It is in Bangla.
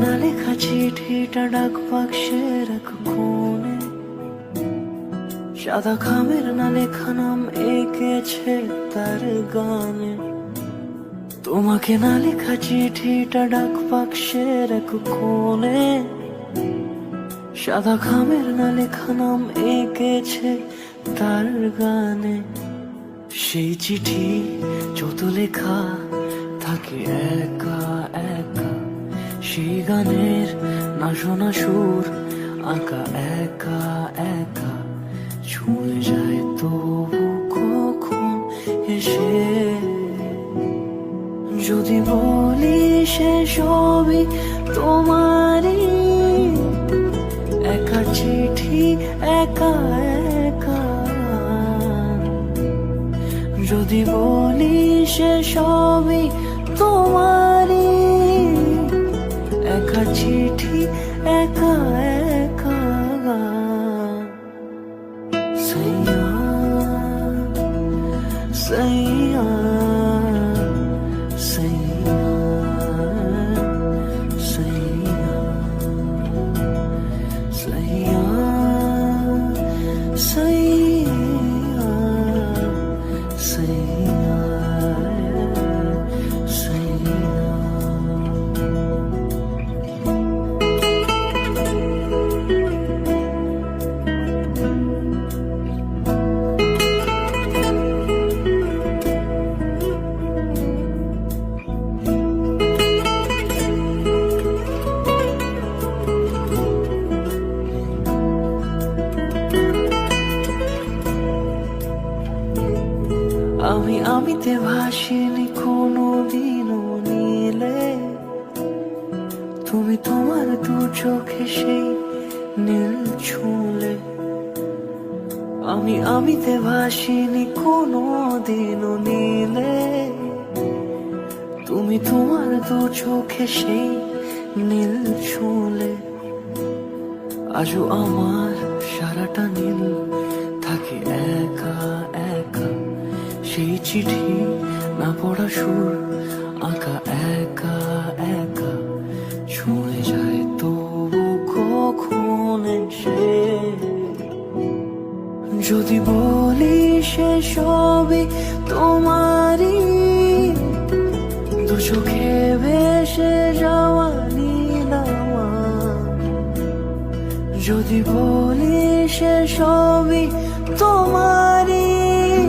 না লেখা চিঠিটা ডাক বাক্সের এক কোণে, সাদা খামের না লেখা নাম এঁকেছে তার গানে। তোমাকে না লেখা চিঠিটা ডাক বাক্সের এক কোণে, সাদা খামের না লেখা নাম এঁকেছে তার গানে। সেই চিঠি যত লেখা থাকে একা একা, সেই গানের না শোনা সুর আঁকা একা একা, ছুঁয়ে যায় তবু কখন এসে। যদি বলি সে সবই তোমারই, একা চিঠি একা একা। যদি বলি সে সবই তোমারই, একা চিঠি একা একা। সাইয়া সাইয়া সাইয়া সাইয়া সাইয়া সাইয়া সাইয়া সাইয়া। আমিতে ভাসিনি কোনো দিনও নীলে, তুমি তোমার দু চোখে সেই নীল ছুঁলে। আমিতে ভাসিনি কোনো দিনও নীলে, তুমি তোমার দু চোখে সেই নীল ছুঁলে। আজও আমার সারাটা নীল থাকে একা একা, সেই চিঠি না পড়া সুর আঁকা একা একা, ছুঁয়ে যায় তবু কখন এসে। যদি বলি সে সবই তোমারই, দু চোখে ভেসে যাওয়া নীলামা। যদি বলি সে সবই তোমারই,